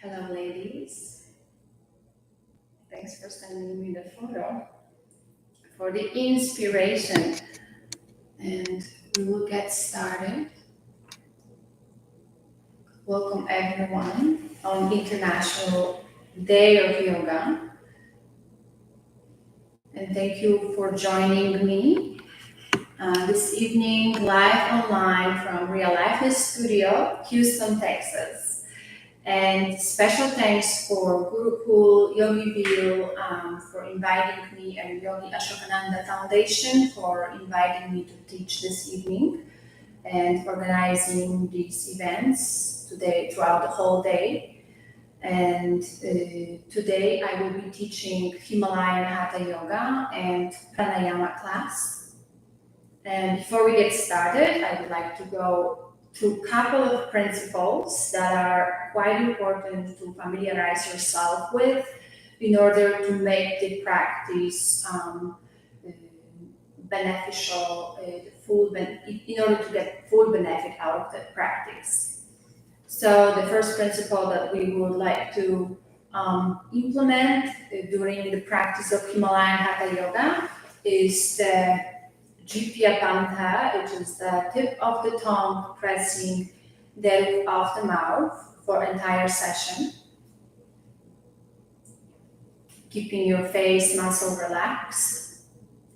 Hello, ladies. Thanks for sending me the photo for the inspiration. And we will get started. Welcome, everyone, on International Day of Yoga. And thank you for joining me this evening live online from Realiveness Studio, Houston, Texas. And special thanks for Gurukul, Yogiville for inviting me, and Yogi Ashokananda Foundation for inviting me to teach this evening and organizing these events today throughout the whole day. And today I will be teaching Himalayan Hatha Yoga and Pranayama class. And before we get started, I would like to go through a couple of principles that are quite important to familiarize yourself with in order to make the practice beneficial, in order to get full benefit out of the practice. So the first principle that we would like to implement during the practice of Himalayan Hatha Yoga is the Jipya Bandha, which is the tip of the tongue pressing the roof of the mouth for entire session. Keeping your face muscle relaxed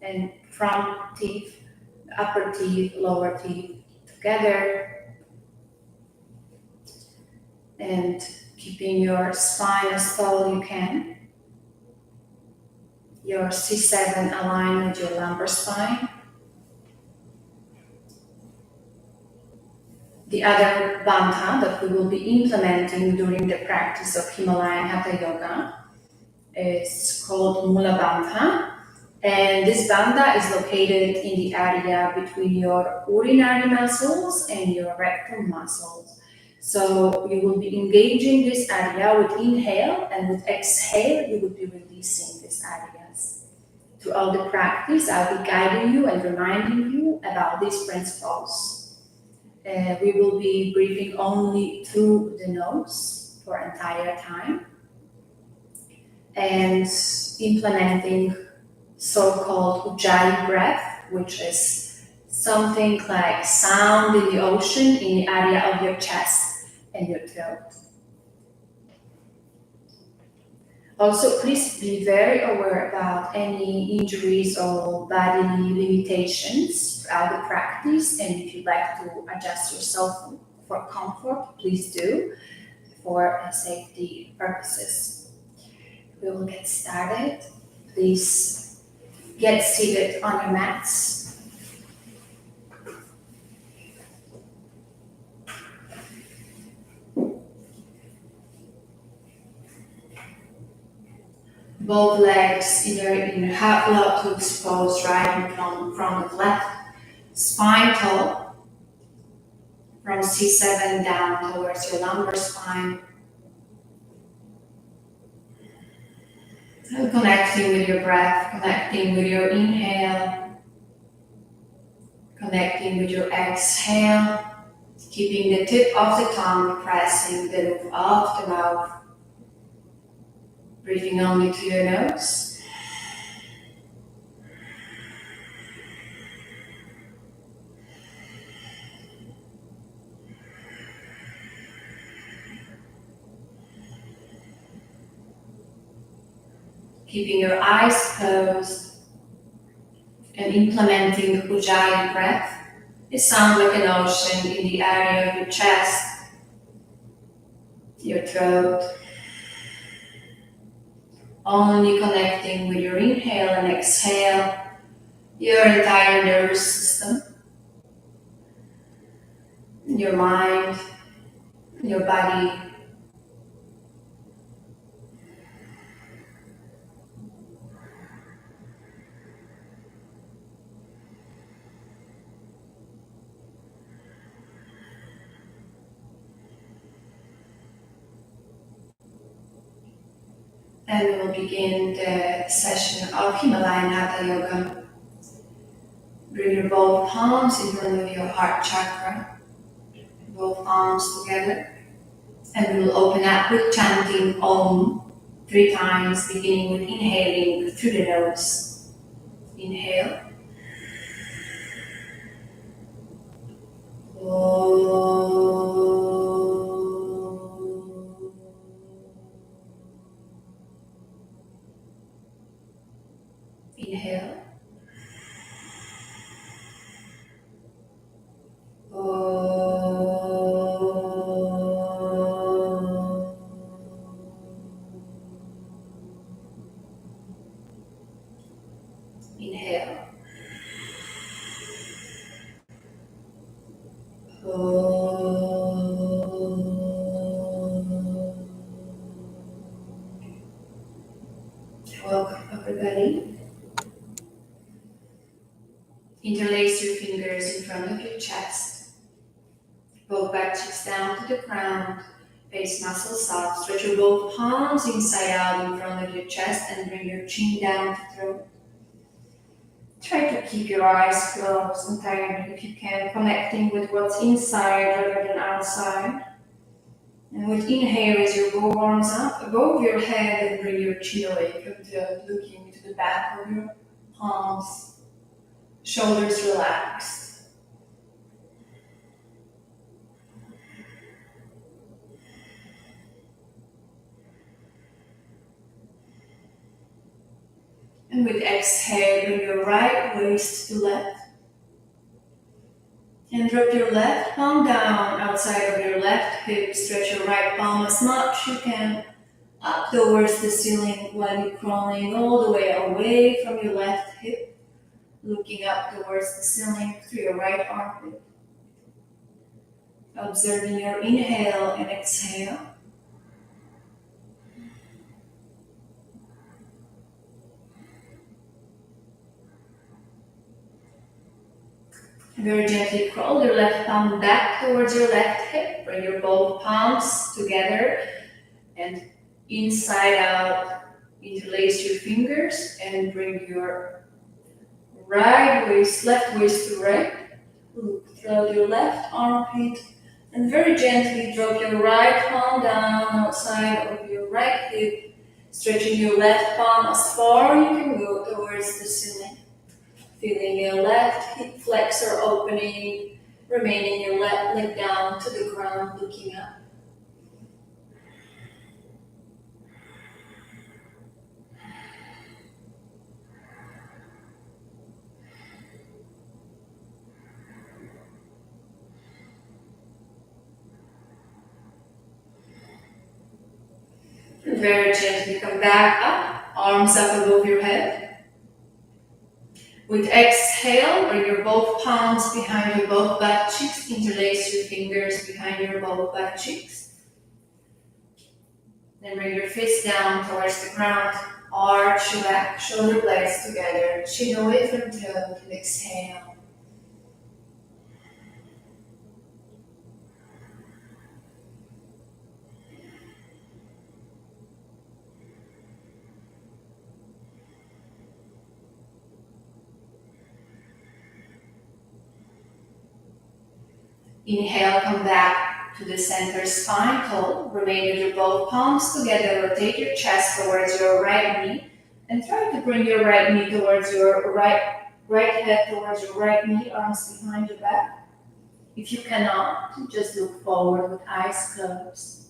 and front teeth, upper teeth, lower teeth together. And keeping your spine as tall you can. Your C7 aligned with your lumbar spine. The other bandha that we will be implementing during the practice of Himalayan Hatha Yoga is called Mula Bandha. And this bandha is located in the area between your urinary muscles and your rectum muscles. So you will be engaging this area with inhale, and with exhale you will be releasing these areas. Throughout the practice, I'll be guiding you and reminding you about these principles. We will be breathing only through the nose for entire time and implementing so-called Ujjayi breath, which is something like sound in the ocean in the area of your chest and your throat. Also, please be very aware about any injuries or bodily limitations throughout the practice, and if you'd like to adjust yourself for comfort, please do for safety purposes. We will get started. Please get seated on your mats. Both legs either in half lotus pose, right in front of left, spine tall, from C7 down towards your lumbar spine. And connecting with your breath, connecting with your inhale, connecting with your exhale, keeping the tip of the tongue pressing the roof of the mouth. Breathing only through your nose. Keeping your eyes closed and implementing Ujjayi breath. It sounds like an ocean in the area of your chest, your throat. Only connecting with your inhale and exhale, your entire nervous system, your mind, your body. And we will begin the session of Himalayan Hatha Yoga. Bring your both palms in front of your heart chakra, both palms together, And we will open up with chanting Om 3 times, beginning with inhaling through the nose. Inhale. Inhale. Inhale. Welcome, everybody. Interlace your fingers in front of your chest. Both back cheeks down to the ground. Face muscles up. Stretch your both palms inside out in front of your chest and bring your chin down to throat. Try to keep your eyes closed entirely if you can, connecting with what's inside rather than outside. And with inhale, raise your both arms up above your head and bring your chin away from throat, looking to the back of your palms. Shoulders relaxed. And with exhale, bring your right waist to left. And drop your left palm down outside of your left hip. Stretch your right palm as much as you can up towards the ceiling while you're crawling all the way away from your left hip, looking up towards the ceiling through your right armpit. Observing your inhale and exhale. Very gently crawl your left palm back towards your left hip. Bring your both palms together and inside out. Interlace your fingers and bring your right waist, left waist to right. Look through your left armpit and very gently drop your right palm down outside of your right hip, stretching your left palm as far you can go towards the ceiling. Feeling your left hip flexor opening, remaining your left leg down to the ground, looking up. And very gently come back up, arms up above your head. With exhale, bring your both palms behind your both butt cheeks. Interlace your fingers behind your both butt cheeks. Then bring your fists down towards the ground. Arch your back, shoulder blades together. Chin away from throat and exhale. Inhale, come back to the center spine pole. Remain with your both palms together. Rotate your chest towards your right knee. And try to bring your right knee towards your right head towards your right knee, arms behind your back. If you cannot, just look forward with eyes closed.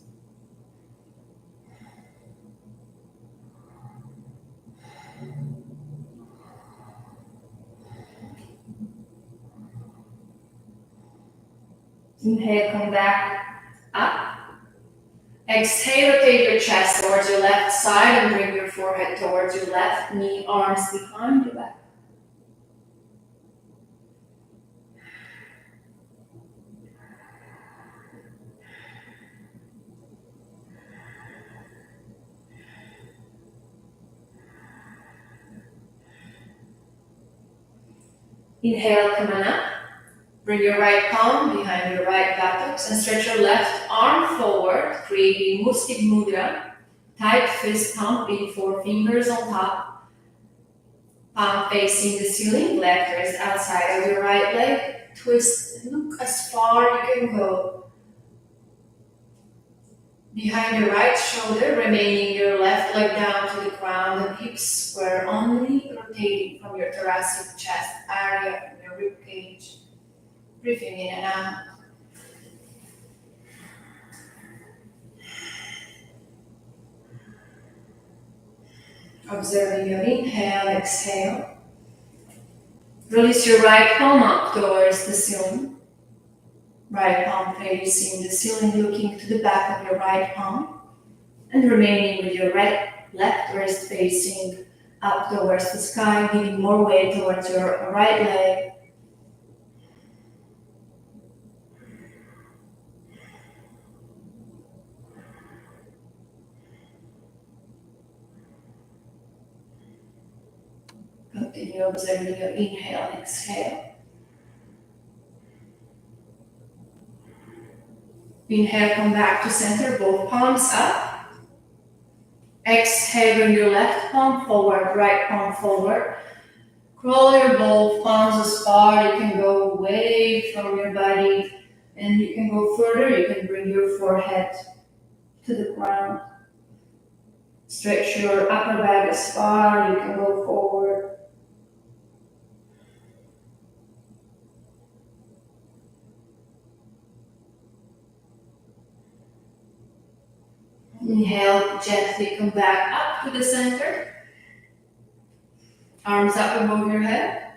Inhale, come back up. Exhale, rotate your chest towards your left side and bring your forehead towards your left knee, arms behind your back. Inhale, come on up. Bring your right palm behind your right buttocks and stretch your left arm forward, creating Musti Mudra. Tight fist pumping, 4 fingers on top. Palm facing the ceiling, left wrist outside of your right leg. Twist and look as far you can go. behind your right shoulder, remaining your left leg down to the ground and hips square, only rotating from your thoracic chest area and your rib cage. Breathing in and out. Observing your inhale, exhale. Release your right palm up towards the ceiling. Right palm facing the ceiling, looking to the back of your right palm. And remaining with your left wrist facing up towards the sky, giving more weight towards your right leg. Continue observing your inhale and exhale. Inhale, come back to center, both palms up. Exhale, bring your left palm forward, right palm forward. Crawl your both palms as far you can go away from your body, and you can go further. You can bring your forehead to the ground. Stretch your upper back as far you can go forward. Inhale, gently come back up to the center. Arms up above your head.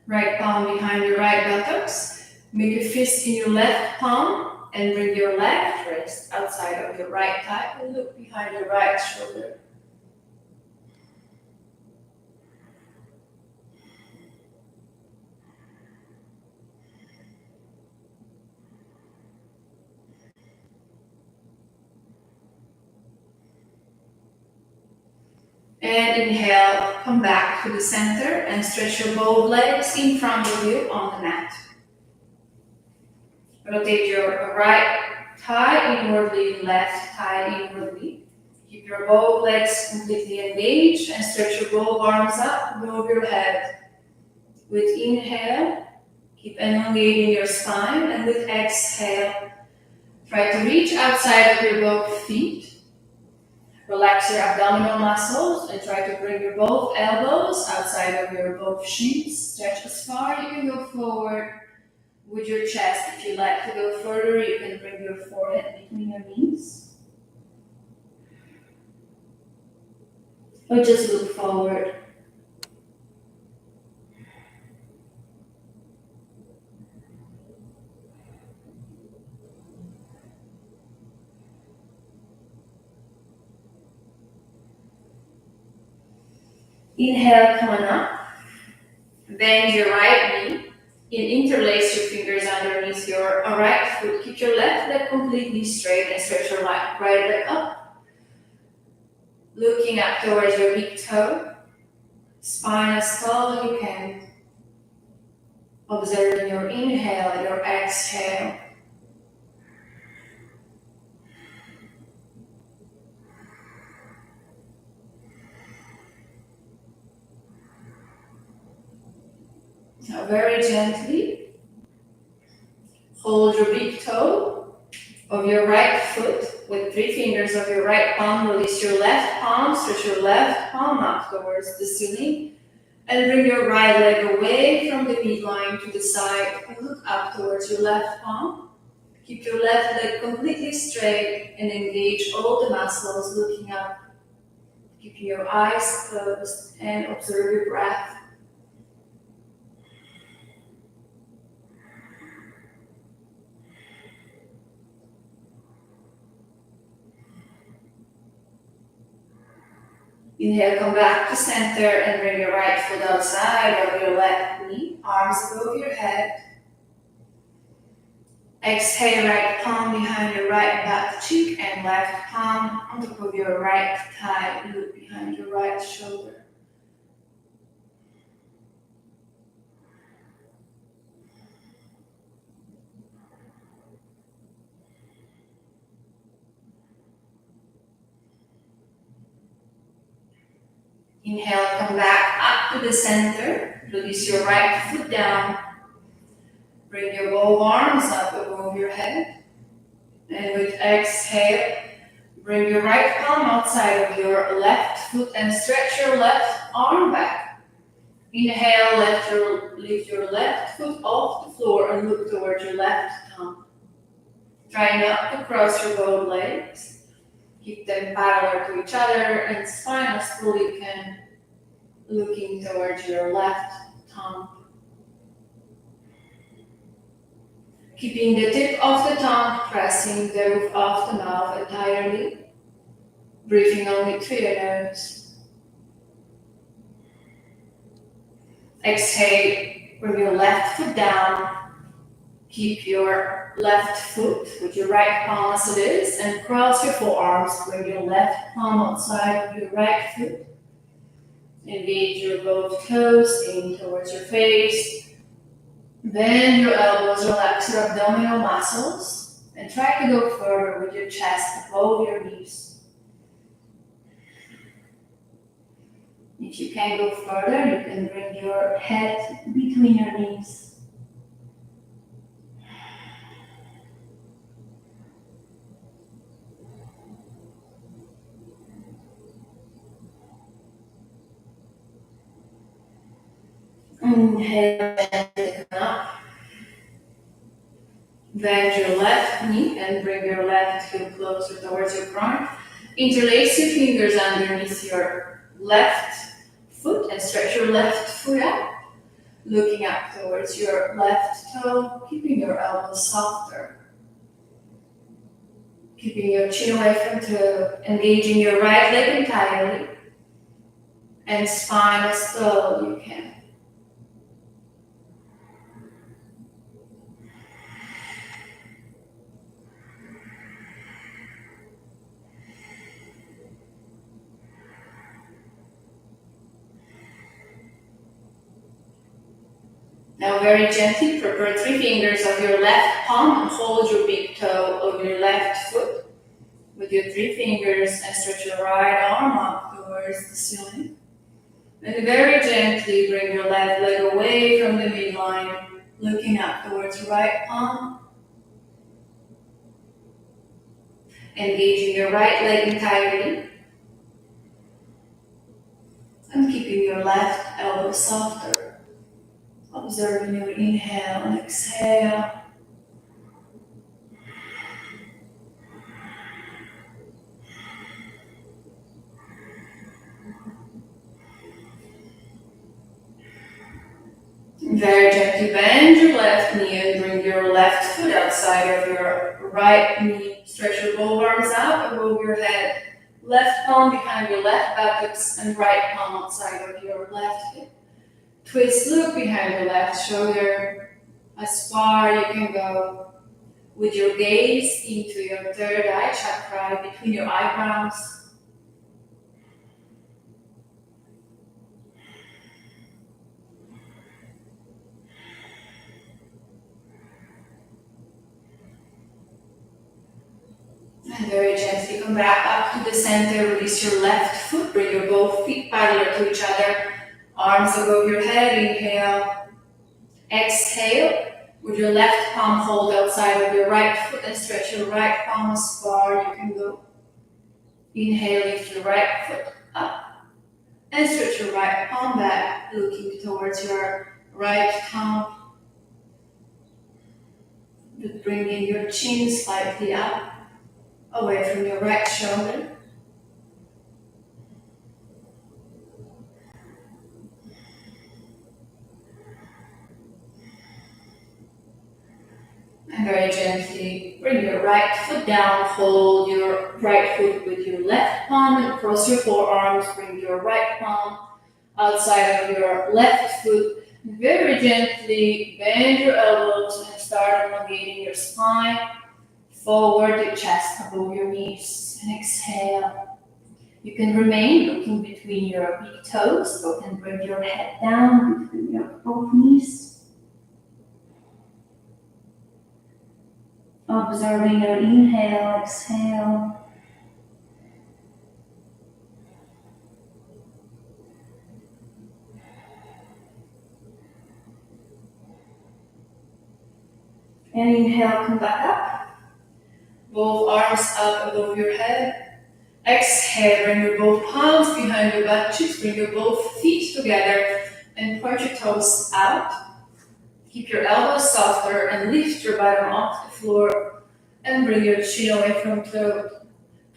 Right palm behind your right buttocks. Make a fist in your left palm and bring your left wrist outside of your right thigh and look behind your right shoulder. And inhale, come back to the center and stretch your both legs in front of you on the mat. Rotate your right thigh inwardly, left thigh inwardly. Keep your both legs completely engaged and stretch your both arms up above your head. With inhale, keep elongating your spine, and with exhale, try to reach outside of your both feet. Relax your abdominal muscles and try to bring your both elbows outside of your both shins. Stretch as far you can go forward with your chest. If you like to go further, you can bring your forehead between your knees. Or just look forward. Inhale, come on up. Bend your right knee. Interlace your fingers underneath your right foot. Keep your left leg completely straight and stretch your right leg up. Looking up towards your big toe. Spine as tall as you can. Observing your inhale and your exhale. Now very gently, hold your big toe of your right foot with 3 fingers of your right palm. Release your left palm, stretch your left palm up towards the ceiling, and bring your right leg away from the midline to the side and look up towards your left palm. Keep your left leg completely straight and engage all the muscles looking up. Keeping your eyes closed and observe your breath. Inhale, come back to center and bring your right foot outside of your left knee, arms above your head. Exhale, right palm behind your right butt cheek and left palm on top of your right thigh. Look behind your right shoulder. Inhale, come back up to the center. Release your right foot down. Bring your both arms up above your head. And with exhale, bring your right palm outside of your left foot and stretch your left arm back. Inhale, lift your left foot off the floor and look towards your left thumb. Try not to cross your both legs. Keep them parallel to each other and spine as full you can, looking towards your left thumb. Keeping the tip of the tongue pressing the roof of the mouth entirely. Breathing only through your nose. Exhale, bring your left foot down. Keep your left foot with your right palm as it is and cross your forearms. Bring your left palm outside of your right foot. Engage your both toes in towards your face. Bend your elbows, relax your abdominal muscles, and try to go further with your chest above your knees. If you can go further, you can bring your head between your knees. Inhale and come up. Bend your left knee and bring your left heel closer towards your front. Interlace your fingers underneath your left foot and stretch your left foot out. Looking up towards your left toe, keeping your elbows softer. Keeping your chin away from the toe, engaging your right leg entirely. And spine as tall as you can. Now very gently prepare 3 fingers of your left palm and hold your big toe over your left foot with your 3 fingers and stretch your right arm up towards the ceiling. And very gently bring your left leg away from the midline, looking up towards your right palm. Engaging your right leg entirely. And keeping your left elbow softer. Observing your inhale and exhale. Very gently bend your left knee and bring your left foot outside of your right knee. Stretch your both arms out above your head. Left palm behind your left buttocks and right palm outside of your left hip. Twist, look behind your left shoulder as far you can go with your gaze into your third eye chakra between your eyebrows. And very gently come back up to the center. Release your left foot. Bring your both feet parallel to each other. Arms above your head. Inhale. Exhale. With your left palm hold outside of your right foot and stretch your right palm as far you can go. Inhale, lift your right foot up and stretch your right palm back, looking towards your right thumb. Bringing your chin slightly up, away from your right shoulder. And very gently bring your right foot down, hold your right foot with your left palm and cross your forearms. Bring your right palm outside of your left foot. Very gently bend your elbows and start elongating your spine. Forward your chest above your knees and exhale. You can remain looking between your big toes or can bring your head down between your both knees. Observing your inhale, exhale. And inhale, come back up. Both arms up above your head. Exhale, bring your both palms behind your butt cheeks, bring your both feet together and point your toes out. Keep your elbows softer and lift your bottom off the floor and bring your chin away from throat.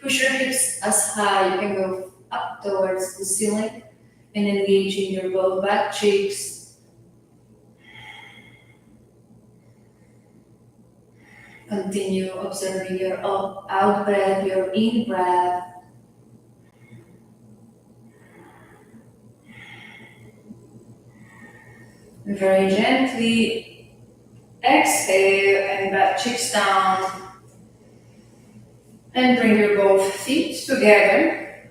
Push your hips as high you can go up towards the ceiling and engage in your both butt cheeks. Continue observing your out breath, your in breath. Very gently exhale and butt cheeks down. And bring your both feet together.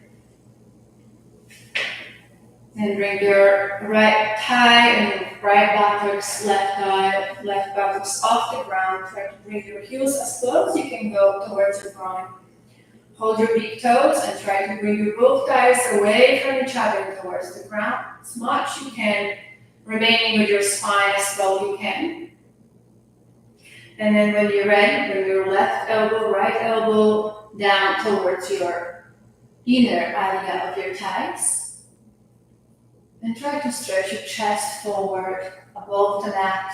And bring your right thigh and right buttocks, left buttocks off the ground. Try to bring your heels as close as you can go towards your groin. Hold your big toes and try to bring your both thighs away from each other towards the ground as much you can, remaining with your spine as well you can. And then when you're ready, bring your left elbow, right elbow down towards your inner area of your thighs. And try to stretch your chest forward above the mat,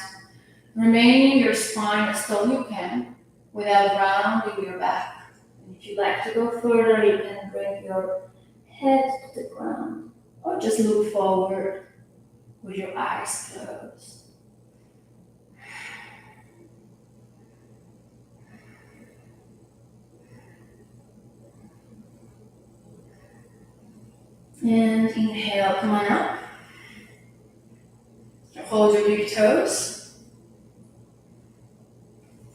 remaining your spine as tall you can without rounding your back. And if you'd like to go further, you can bring your head to the ground or just look forward with your eyes closed. And inhale, come on up. Hold your big toes.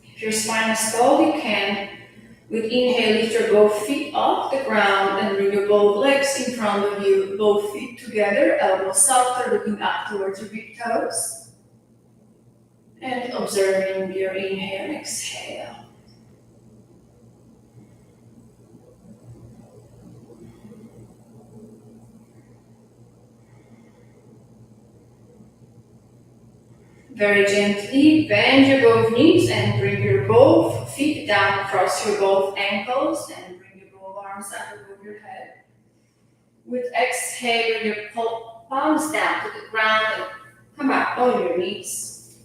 If your spine is tall, you can. With inhale, lift your both feet off the ground and bring your both legs in front of you, both feet together, elbows softer, looking up towards your big toes. And observing your inhale and exhale. Very gently bend your both knees and bring your both feet down, cross your both ankles and bring your both arms up above your head. With exhale, bring your palms down to the ground and come up on your knees.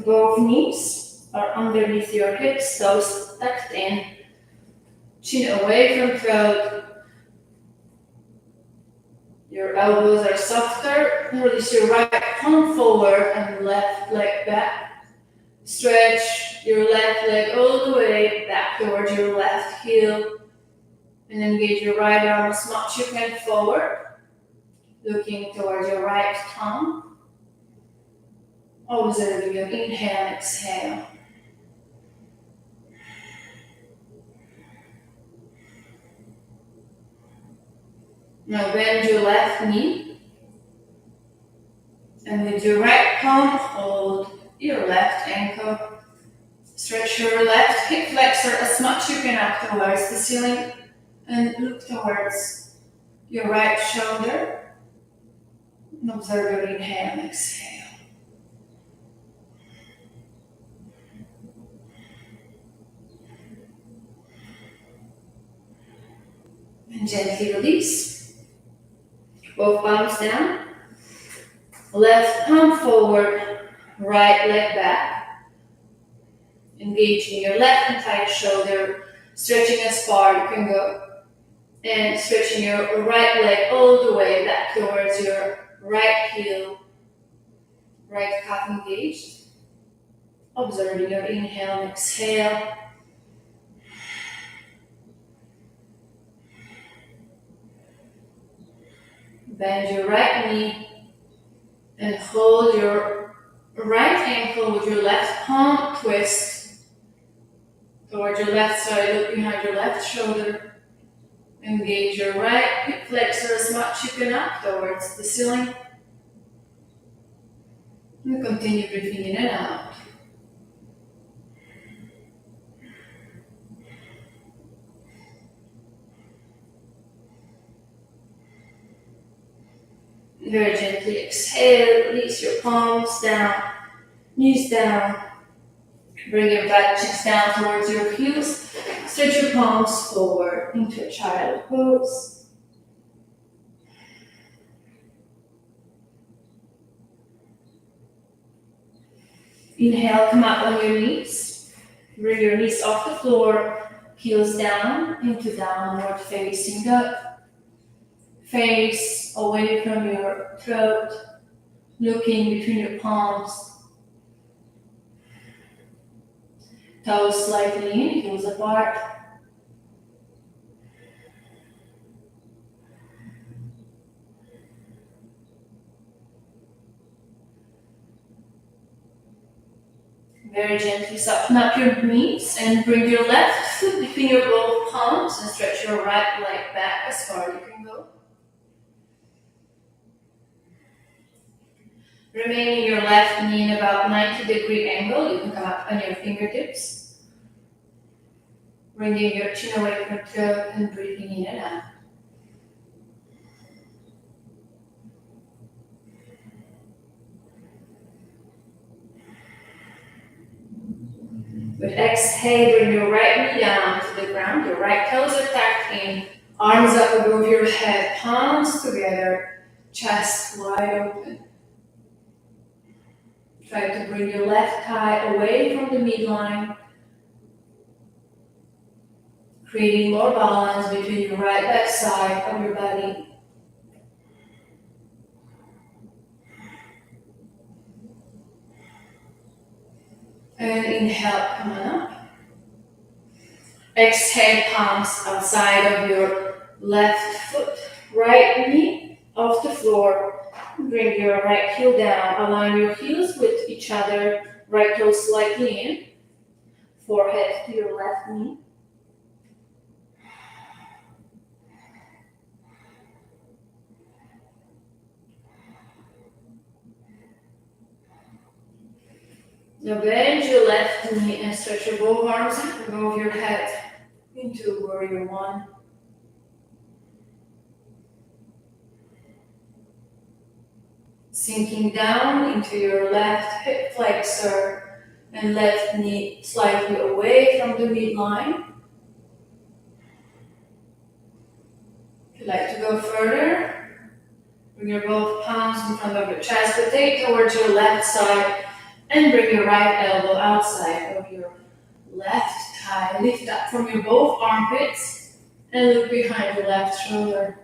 Both knees are underneath your hips, toes tucked in, chin away from throat. Your elbows are softer. Release your right palm forward and left leg back. Stretch your left leg all the way back towards your left heel. And engage your right arm as much as you can forward. Looking towards your right thumb. Observing your inhale and exhale. Now bend your left knee, and with your right palm, hold your left ankle. Stretch your left hip flexor as much as you can up towards the ceiling, and look towards your right shoulder. And observe your inhale and exhale. And gently release. Both palms down, left palm forward, right leg back. Engaging your left entire shoulder, stretching as far you can go. And stretching your right leg all the way back towards your right heel, right calf engaged. Observing your inhale and exhale. Bend your right knee and hold your right ankle with your left palm, twist towards your left side, look behind your left shoulder. Engage your right hip flexor as much as you can up towards the ceiling. And continue breathing in and out. Very gently exhale, release your palms down Knees down. Bring your butt cheeks down towards your heels. Stretch your palms forward into a child pose. Inhale, come up on your knees. Bring your knees off the floor, heels down into downward facing dog. Face away from your throat, looking between your palms. Toes slightly in, heels apart. Very gently soften up your knees and bring your left foot between your both palms and stretch your right leg back as far as you can go. Remaining your left knee in about 90-degree angle, you can come up on your fingertips. Bringing your chin away from your throat and breathing in and out. With exhale, bring your right knee down to the ground. Your right toes are tucked in. Arms up above your head, palms together, chest wide open. Try to bring your left thigh away from the midline, creating more balance between your right and left side of your body. And inhale, come on up. Exhale, palms outside of your left foot, right knee off the floor. Bring your right heel down. Align your heels with each other. Right toe slightly in. Forehead to your left knee. Now bend your left knee and stretch your both arms above your head into warrior one. Sinking down into your left hip flexor and left knee slightly away from the midline. If you'd like to go further, bring your both palms in front of your chest, rotate towards your left side and bring your right elbow outside of your left thigh. Lift up from your both armpits and look behind your left shoulder.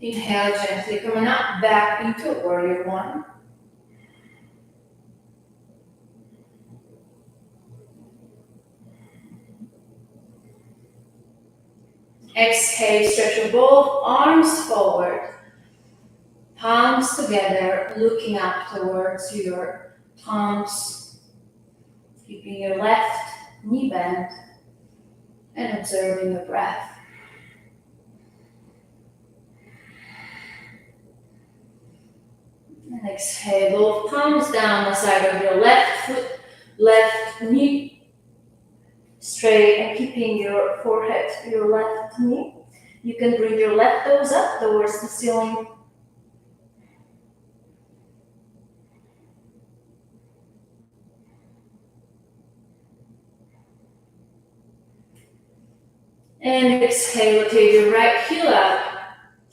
Inhale gently, coming up, back into warrior one. Exhale, stretch your both arms forward, palms together, looking up towards your palms, keeping your left knee bent and observing the breath. And exhale, both palms down the side of your left foot, left knee straight and keeping your forehead to your left knee. You can bring your left toes up towards the ceiling. And exhale, rotate your right heel up.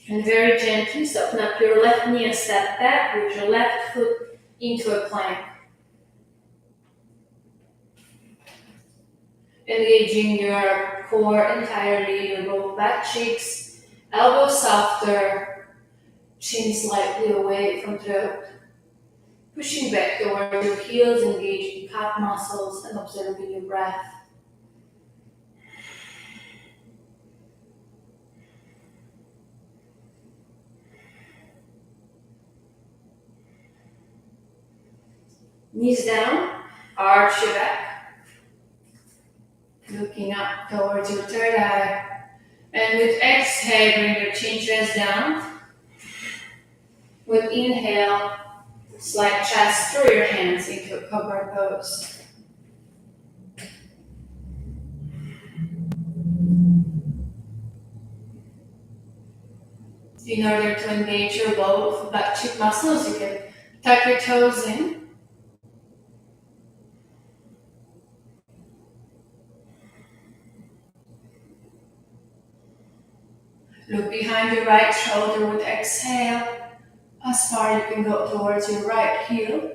And very gently soften up your left knee and step back with your left foot into a plank. Engaging your core entirely, your both back cheeks, elbows softer, chin slightly away from throat. Pushing back towards your heels, engaging calf muscles and observing your breath. Knees down, arch your back. Looking up towards your third eye. And with exhale, bring your chin chest down. With inhale, slide chest through your hands into a cobra pose. In order to engage your both butt cheek muscles, you can tuck your toes in. Look behind your right shoulder with exhale. As far you can go towards your right heel.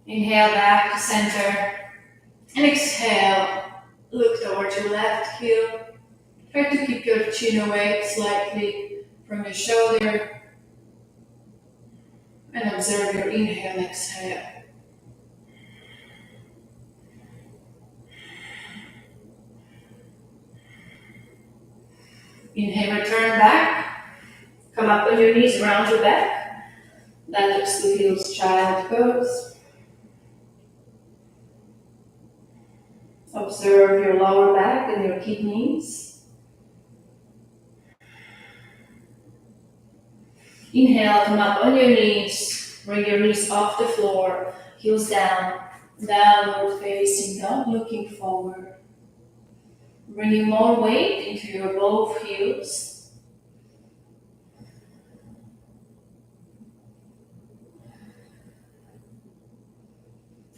Inhale back to center. And exhale. Look towards your left heel. Try to keep your chin away slightly from your shoulder. And observe your inhale and exhale. Inhale, return back. Come up on your knees, round your back. That looks the heels, child pose. Observe your lower back and your kidneys. Inhale, come up on your knees. Bring your knees off the floor, heels down, downward facing dog, looking forward. Bringing more weight into your both heels.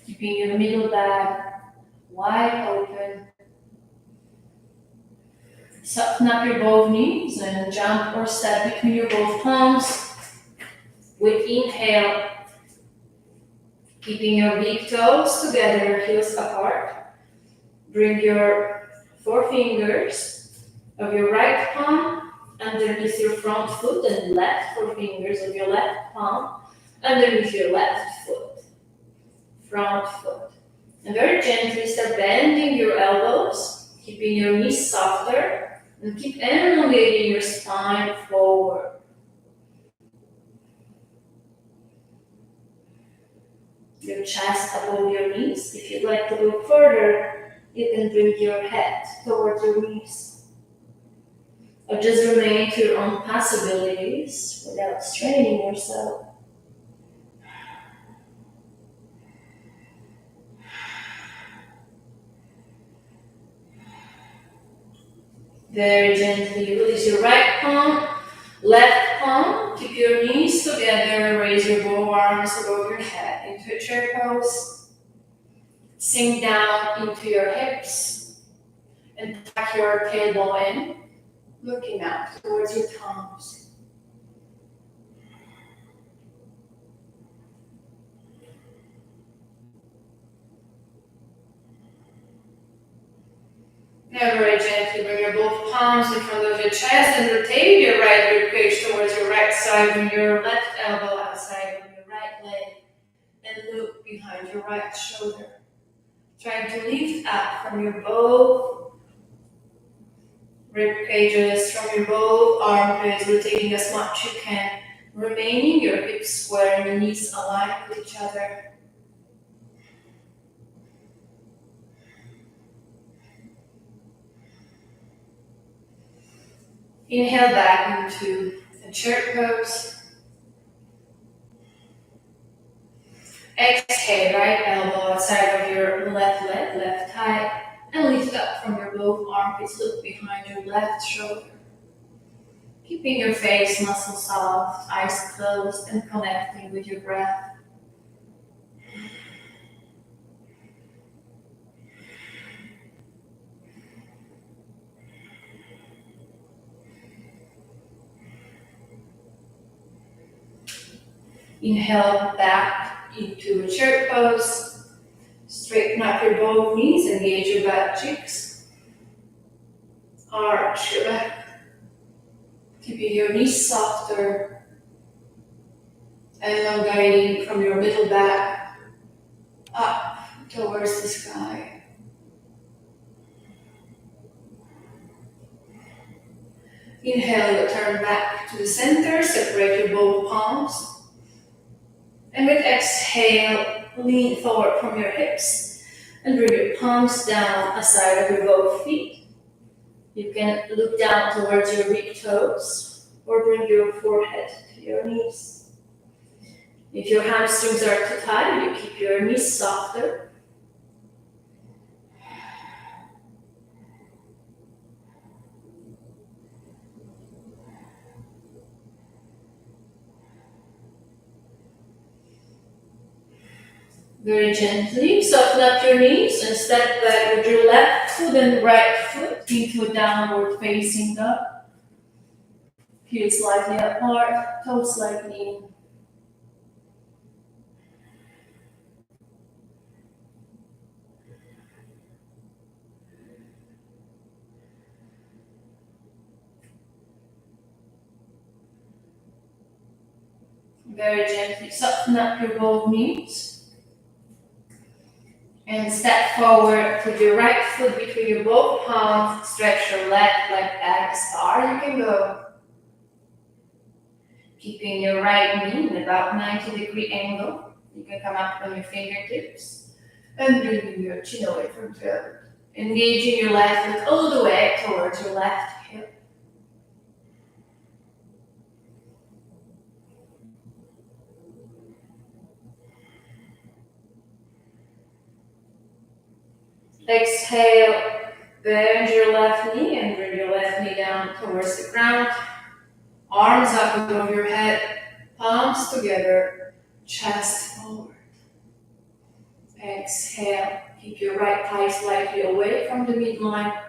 Keeping your middle back wide open. Soften up your both knees and jump or step between your both palms. With inhale, keeping your big toes together, heels apart. Bring your forefingers of your right palm underneath your front foot and left forefingers of your left palm underneath your left foot, front foot. And very gently start bending your elbows, keeping your knees softer, and keep elongating your spine forward. Your chest above your knees. If you'd like to go further, you can bring your head towards your knees. Or just remain to your own possibilities without straining yourself. Very gently release your right palm, left palm. Keep your knees together. Raise your both arms above your head into a chair pose. Sink down into your hips and tuck your tailbone in, looking out towards your thumbs. Now very gently bring your both palms in front of your chest and rotate your right ribcage towards your right side. Bring your left elbow outside of your right leg and look behind your right shoulder. Trying to lift up from your both rib cages, from your both armpits, rotating as much you can, remaining your hips square and your knees aligned with each other. Inhale back into a chair pose. Exhale, right elbow outside of your left leg, left thigh, and lift up from your both armpits. Look behind your left shoulder. Keeping your face muscles soft, eyes closed, and connecting with your breath. Inhale back into a chair pose. Straighten up your both knees, engage your butt cheeks. Arch your back. Keeping your knees softer. Elongating from your middle back up towards the sky. Inhale, return back to the center. Separate your both palms. And with exhale, lean forward from your hips and bring your palms down aside of your both feet. You can look down towards your big toes or bring your forehead to your knees. If your hamstrings are too tight, you keep your knees softer. Very gently soften up your knees and step back with your left foot and right foot into a downward facing dog. Heels slightly apart, toes slightly in. Very gently soften up your both knees. And step forward with your right foot between your both palms. Stretch your left leg as far you can go. Keeping your right knee in about 90-degree angle. You can come up on your fingertips. And bringing your chin away from throat. Engaging your left foot all the way towards your left hip. Exhale, bend your left knee and bring your left knee down towards the ground. Arms up above your head, palms together, chest forward. Exhale, keep your right thigh slightly away from the midline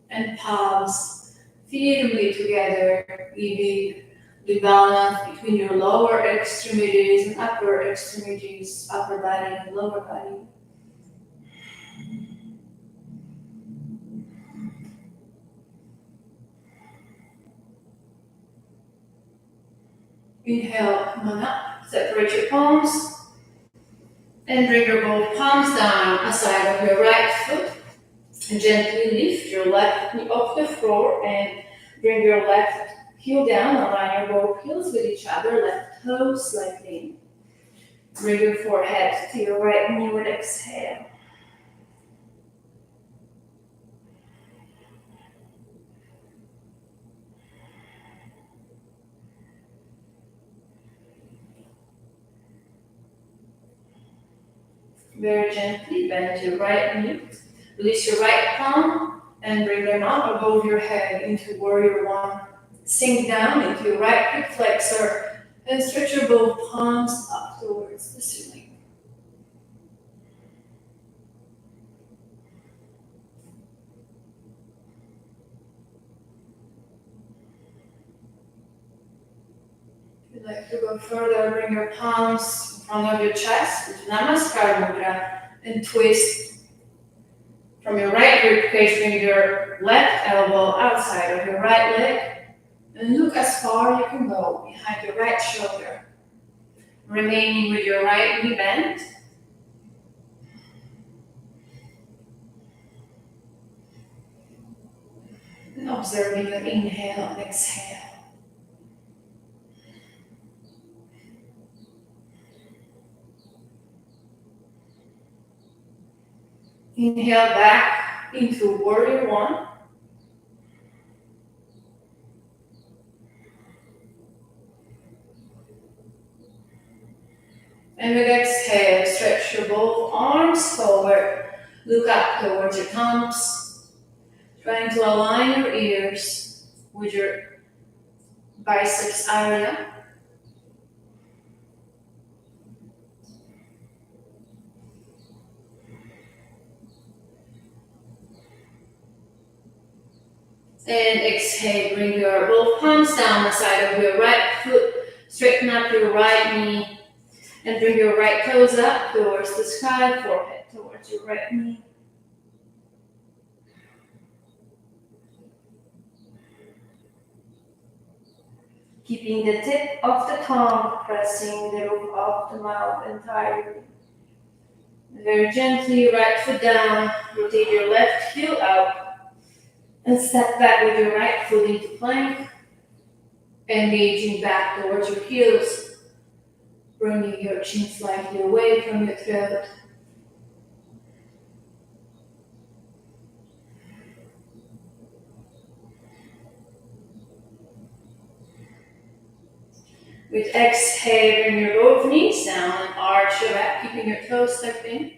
and palms firmly together, leaving the balance between your lower extremities and upper extremities, upper body and lower body. Inhale, come on up, separate your palms, and bring your both palms down aside of your right foot. And gently lift your left knee off the floor and bring your left heel down, align your both heels with each other, left toes slightly in. Bring your forehead to your right knee with exhale. Very gently bend your right knee. Release your right palm and bring them up above your head into warrior one. Sink down into your right hip flexor and stretch your both palms up towards the ceiling. If you'd like to go further, bring your palms in front of your chest into Namaskar Mudra and twist. From your right rib cage, bring your left elbow outside of your right leg and look as far you can go behind your right shoulder. Remaining with your right knee bent. And observing your inhale and exhale. Inhale back into warrior one. And with exhale, stretch your both arms forward. Look up towards your thumbs. Trying to align your ears with your biceps area. And exhale, bring your both palms down the side of your right foot. Straighten up your right knee. And bring your right toes up towards the sky, forehead towards your right knee. Keeping the tip of the tongue pressing the roof of the mouth entirely. Very gently, right foot down, rotate your left heel out, and step back with your right foot into plank, engaging back towards your heels, bringing your chin slightly away from your throat. With exhale, bring your both knees down and arch your back, keeping your toes tucked in.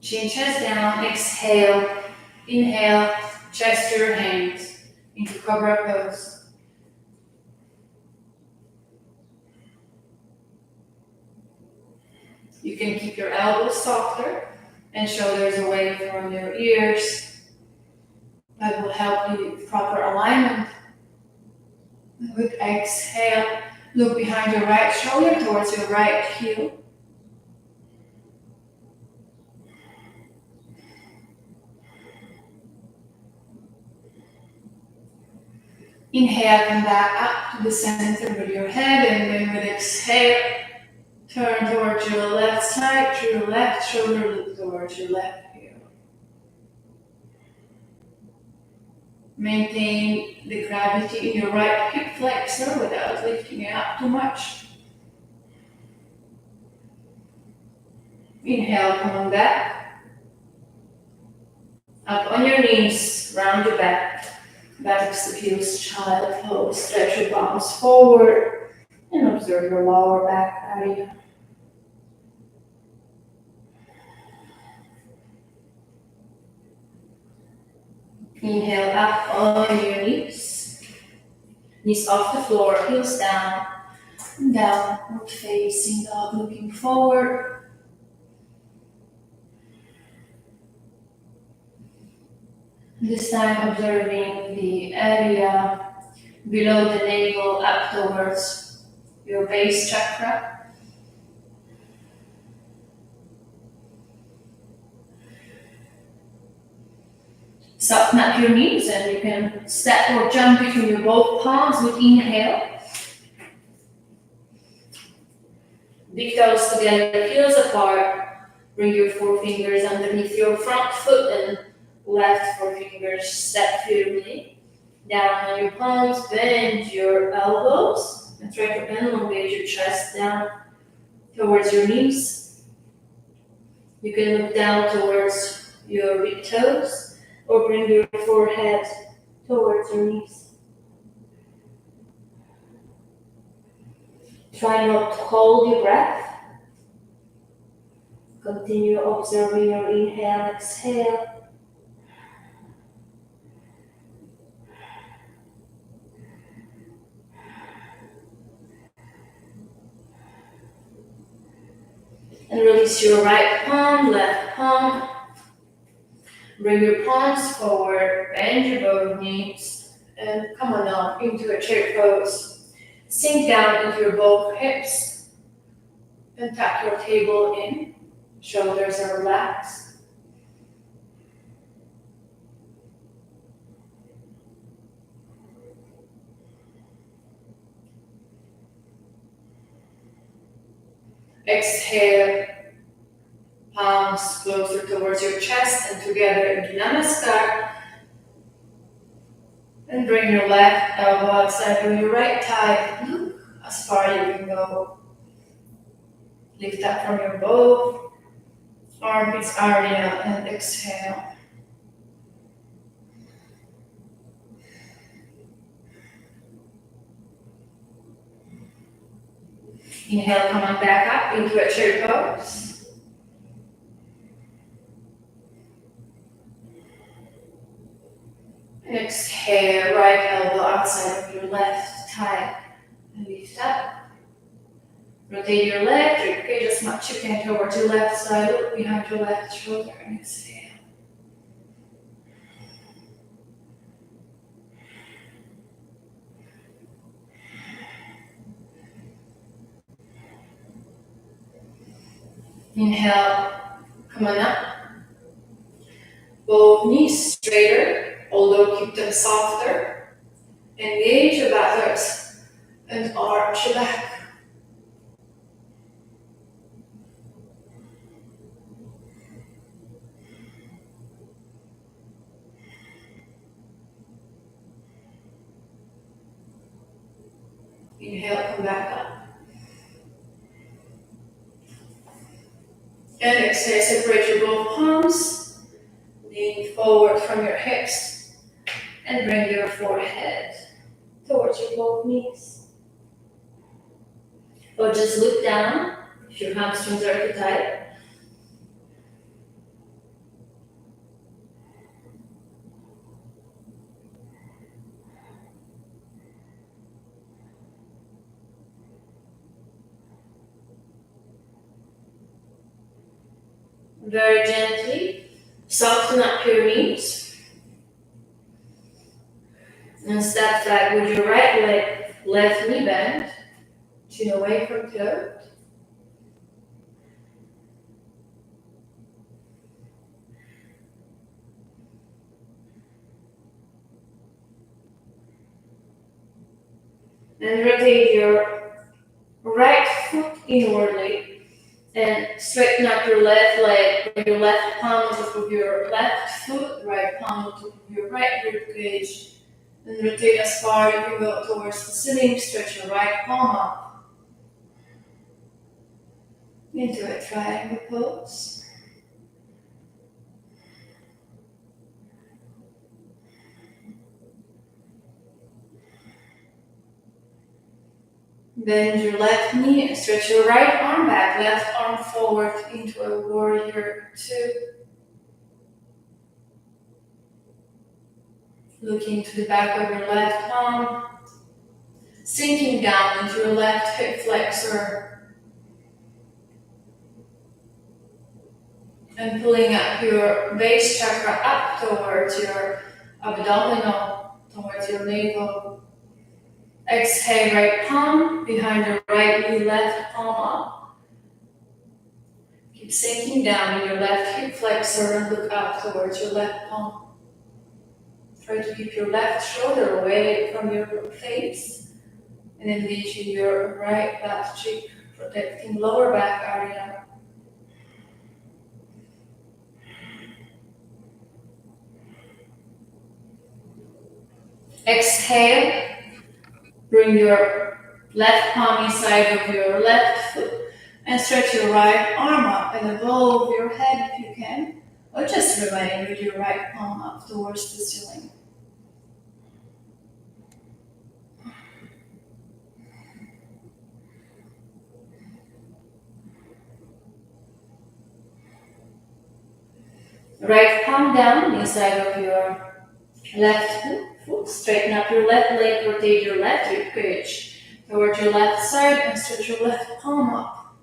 Chin, chest down, exhale, inhale, chest to your hands into cobra pose. You can keep your elbows softer and shoulders away from your ears. That will help you with proper alignment. With exhale, look behind your right shoulder towards your right heel. Inhale, come back up to the center with your head, and then with exhale, turn towards your left side, to your left shoulder, look towards your left heel. Maintain the gravity in your right hip flexor without lifting it up too much. Inhale, come on back. Up on your knees, round your back. Buttocks to heels, child pose. Stretch your palms forward and observe your lower back area. Inhale up on your knees. Knees off the floor, heels down. And downward facing dog, looking forward. This time observing the area below the navel up towards your base chakra. Soften up your knees and you can step or jump between your both palms with inhale. Big toes together, heels apart. Bring your forefingers underneath your front foot and left forefingers step firmly. Down on your palms, bend your elbows and try to elongate your chest down towards your knees. You can look down towards your big toes or bring your forehead towards your knees. Try not to hold your breath. Continue observing your inhale, exhale. And release your right palm, left palm. Bring your palms forward, bend your both knees, and come on up into a chair pose. Sink down into your both hips and tuck your table in. Shoulders are relaxed. Exhale, palms closer towards your chest and together into Namaskar. And bring your left elbow outside of your right thigh. Look as far you can go. Lift up from your both armpits area and exhale. Inhale, come on back up into a chair pose. And exhale, right elbow outside of your left thigh. And lift up. Rotate your leg, ribcage as much you can towards your left side. Look behind your left shoulder and exhale. Inhale, come on up. Both knees straighter, although keep them softer. Engage your buttocks and arch your back. Inhale, come back up. And exhale, separate your both palms. Lean forward from your hips. And bring your forehead towards your both knees. Or just look down if your hamstrings are too tight. Very gently, soften up your knees and step back with your right leg, left knee bent, chin away from toe. And rotate your right foot inwardly and straighten up your left leg, bring your left palm on top of your left foot, right palm on top of your right rib cage, and rotate as far as you can go towards the ceiling. Stretch your right palm up into a triangle pose. Bend your left knee and stretch your right arm back, left arm forward into a warrior two. Looking to the back of your left arm, sinking down into your left hip flexor and pulling up your base chakra up towards your abdominal, towards your navel. Exhale, right palm behind your right knee, left palm up. Keep sinking down in your left hip flexor and look up towards your left palm. Try to keep your left shoulder away from your face and engaging your right butt cheek, protecting lower back area. Exhale, bring your left palm inside of your left foot and stretch your right arm up and above your head if you can, or just remain with your right palm up towards the ceiling. Right palm down inside of your left foot. Straighten up your left leg, rotate your left rib cage towards your left side and stretch your left palm up.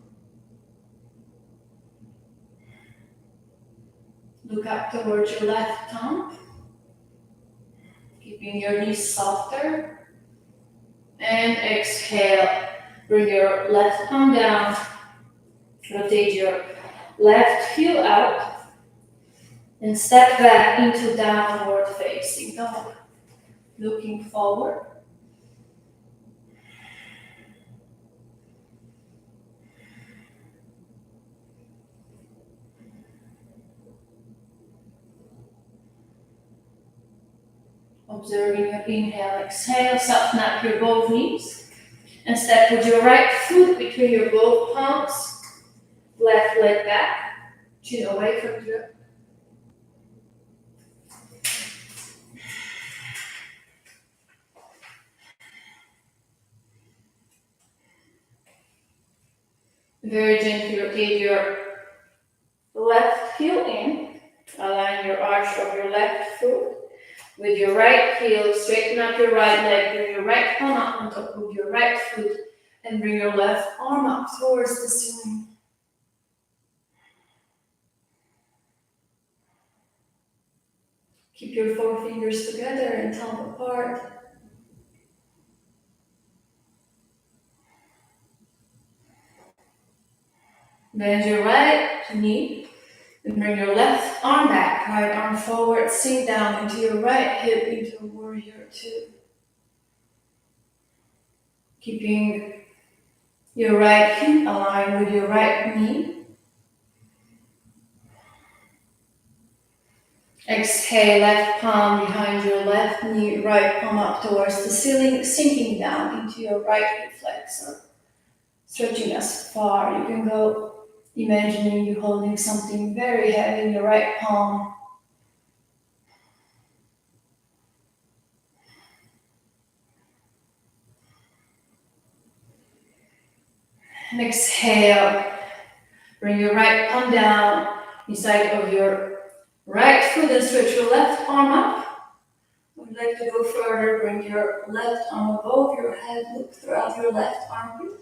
Look up towards your left thumb, keeping your knees softer. And exhale, bring your left palm down, rotate your left heel out, and step back into downward facing dog. Looking forward. Observing your inhale, exhale, soften up your both knees. And step with your right foot between your both palms. Left leg back, chin away from your. Very gently rotate your left heel in. Align your arch of your left foot. With your right heel, straighten up your right leg, bring your right palm up on top of your right foot, and bring your left arm up towards the ceiling. Keep your forefingers together and thumb apart. Bend your right knee and bring your left arm back, right arm forward, sink down into your right hip into a warrior two. Keeping your right hip aligned with your right knee. Exhale, left palm behind your left knee, right palm up towards the ceiling, sinking down into your right hip flexor. Stretching as far you can go, imagining you holding something very heavy in your right palm. And exhale, bring your right palm down inside of your right foot and stretch your left arm up. Would you like to go further? Bring your left arm above your head, look throughout your left armpit.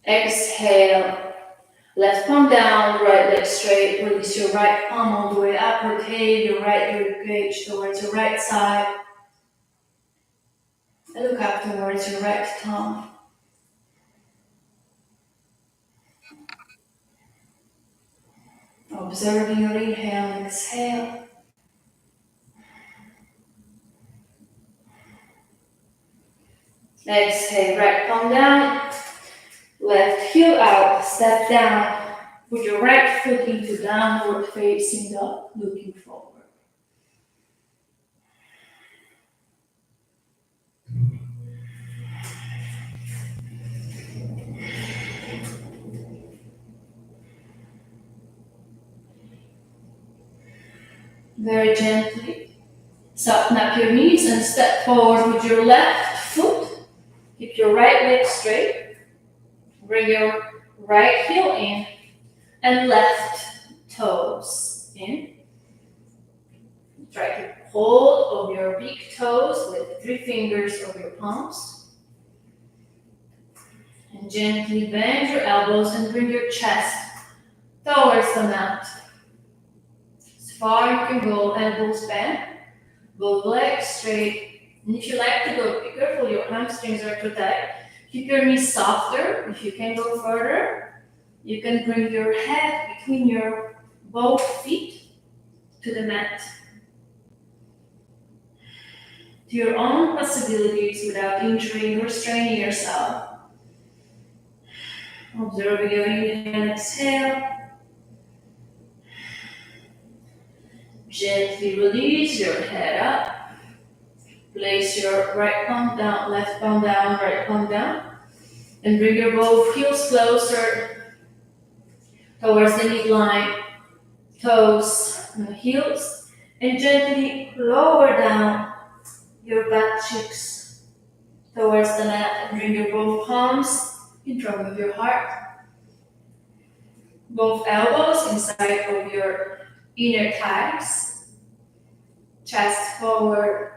Exhale. Left palm down, right leg straight. Release your right palm all the way up. Rotate your right rib cage towards your right side. And look up towards your right thumb. Observing your inhale and exhale. Exhale, right palm down. Left heel out, step down. Put your right foot into downward facing dog, looking forward. Very gently, soften up your knees and step forward with your left foot. Keep your right leg straight. Bring your right heel in and left toes in. Try to hold of your big toes with 3 fingers of your palms. And gently bend your elbows and bring your chest towards the mat. As far you can go, elbows bent, both legs straight. And if you like to go, be careful, your hamstrings are too tight. Keep your knees softer. If you can go further, you can bring your head between your both feet to the mat. To your own possibilities without injuring or straining yourself. Observing your inhale and exhale. Gently release your head up. Place your right palm down, left palm down, right palm down. And bring your both heels closer towards the midline, toes and heels. And gently lower down your butt cheeks towards the mat. And bring your both palms in front of your heart. Both elbows inside of your inner thighs. Chest forward.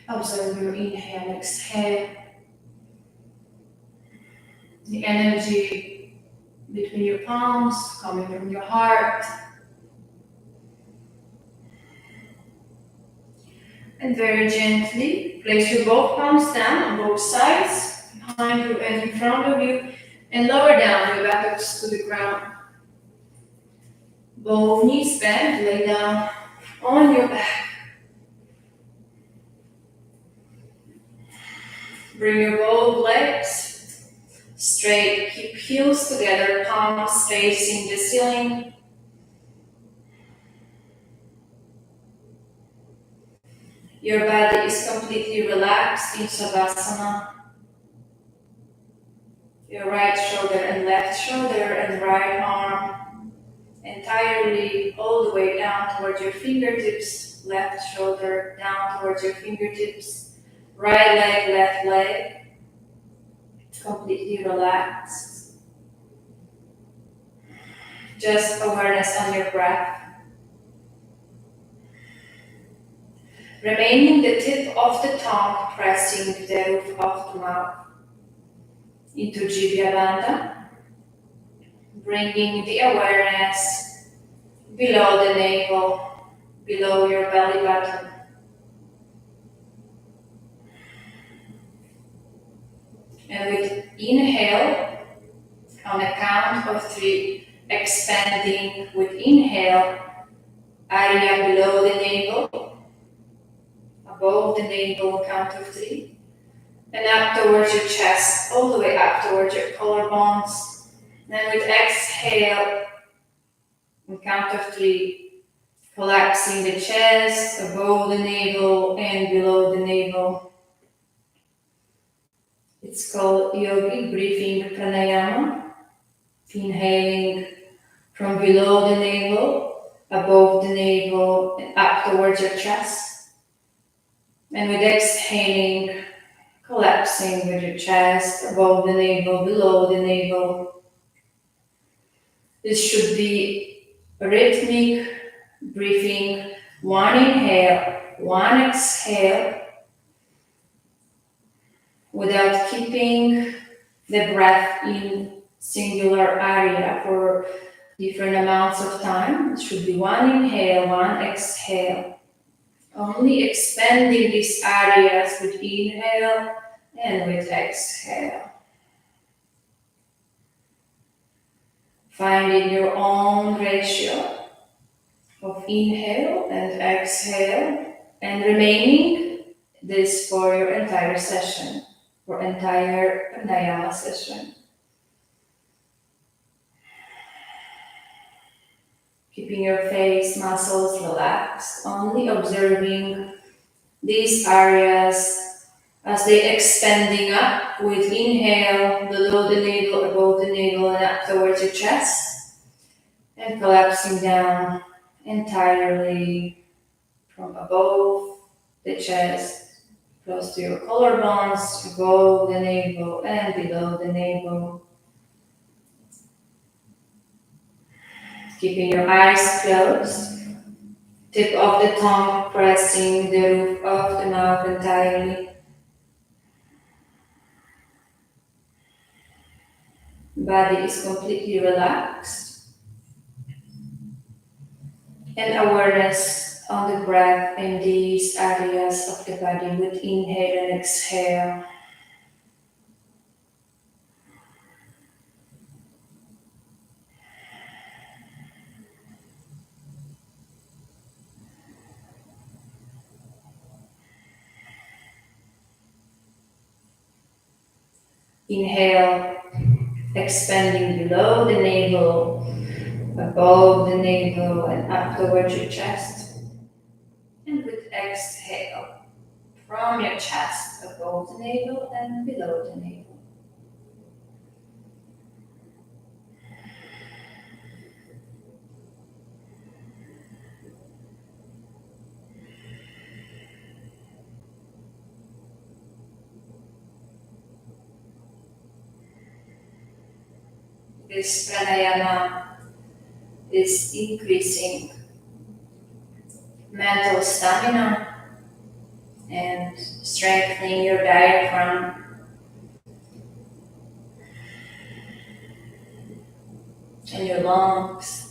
Observe your inhale, exhale. The energy between your palms coming from your heart. And very gently place your both palms down on both sides, behind you and in front of you, and lower down your buttocks to the ground. Both knees bent, lay down on your back. Bring your both legs straight. Keep heels together, palms facing the ceiling. Your body is completely relaxed in Savasana. Your right shoulder and left shoulder and right arm entirely all the way down towards your fingertips. Left shoulder down towards your fingertips. Right leg, left leg, completely relaxed. Just awareness on your breath. Remaining the tip of the tongue pressing the roof of the mouth into Jivyabandha. Bringing the awareness below the navel, below your belly button. And with inhale, on a count of 3, expanding with inhale, area below the navel, above the navel, count of 3, and up towards your chest, all the way up towards your collarbones. And with exhale, on count of 3, collapsing the chest, above the navel and below the navel. It's called Yogi, breathing Pranayama. Inhaling from below the navel, above the navel, and up towards your chest. And with exhaling, collapsing with your chest, above the navel, below the navel. This should be a rhythmic breathing. 1 inhale, 1 exhale. without keeping the breath in singular area for different amounts of time. It should be one inhale, one exhale. Only expanding these areas with inhale and with exhale. Finding your own ratio of inhale and exhale and remaining this for your entire session, for entire Pranayama session. Keeping your face muscles relaxed, only observing these areas as they expanding up with inhale, below the navel, above the navel, and up towards your chest, and collapsing down entirely from above the chest, close to your collarbones, above the navel, and below the navel. Keeping your eyes closed, tip of the tongue pressing the roof of the mouth entirely. Body is completely relaxed. And awareness on the breath in these areas of the body with inhale and exhale. Inhale, expanding below the navel, above the navel, and up towards your chest. And with exhale, from your chest, above the navel and below the navel. This pranayama is increasing mental stamina and strengthening your diaphragm and your lungs.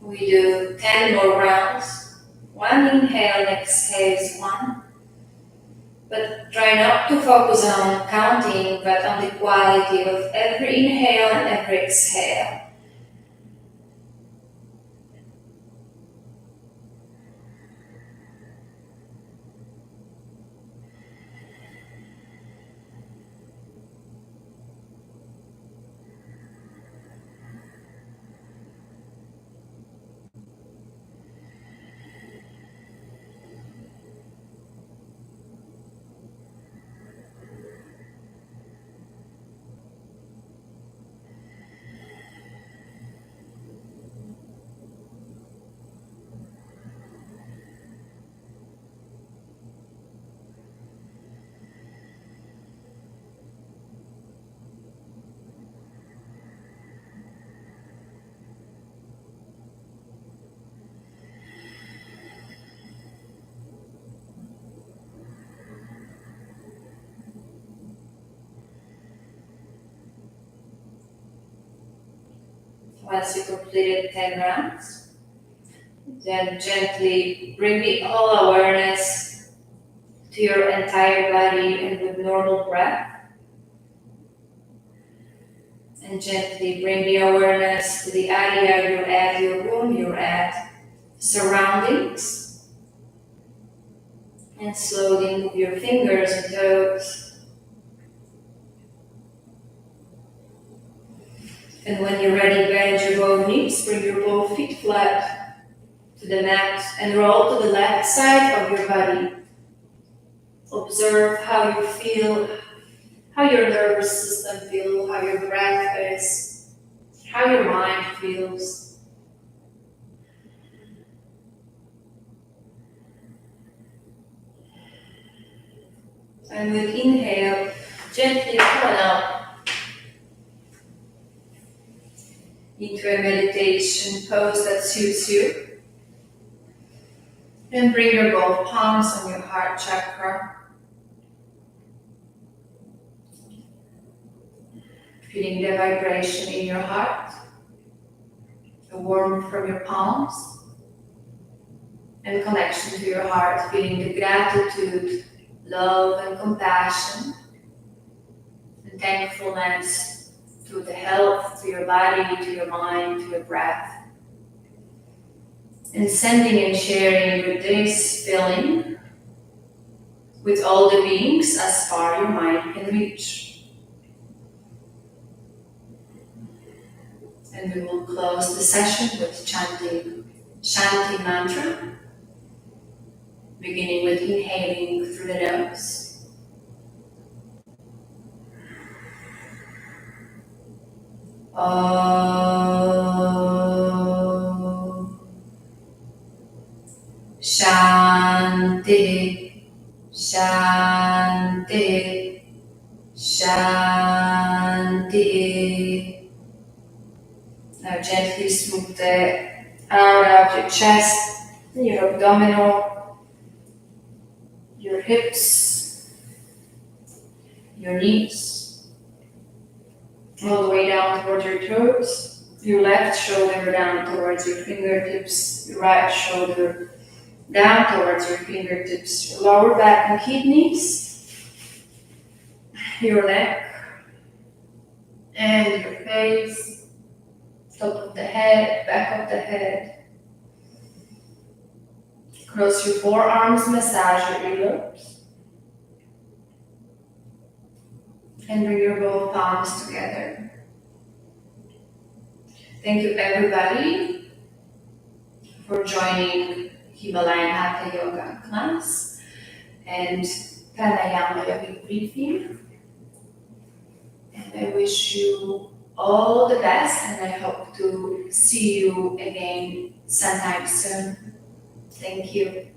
We do 10 more rounds. One inhale, exhale is one. But try not to focus on counting, but on the quality of every inhale and every exhale. Once you completed 10 rounds, then gently bring the whole awareness to your entire body and with normal breath. And gently bring the awareness to the area you're at, your room you're at, surroundings. And slowly move your fingers and toes. And when you're ready, bend your both knees, bring your both feet flat to the mat and roll to the left side of your body. Observe how you feel, how your nervous system feels, how your breath is, how your mind feels. And with inhale, gently come up into a meditation pose that suits you. And bring your both palms on your heart chakra. Feeling the vibration in your heart, the warmth from your palms, and connection to your heart, feeling the gratitude, love and compassion, and thankfulness to the health, to your body, to your mind, to your breath. And sending and sharing with this feeling with all the beings as far your mind can reach. And we will close the session with chanting Shanti mantra, beginning with inhaling through the nose. Om Shanti, Shanti, Shanti. Now gently smooth the out of your chest, your abdominal, your hips, your knees, all the way down towards your toes, your left shoulder down towards your fingertips, your right shoulder down towards your fingertips, your lower back and kidneys, your neck, and your face. Top of the head, back of the head. Cross your forearms, massage your earlobes. And bring your both palms together. Thank you everybody for joining Himalayan Hatha Yoga class and Pranayama Yogi briefing. And I wish you all the best, and I hope to see you again sometime soon. Thank you.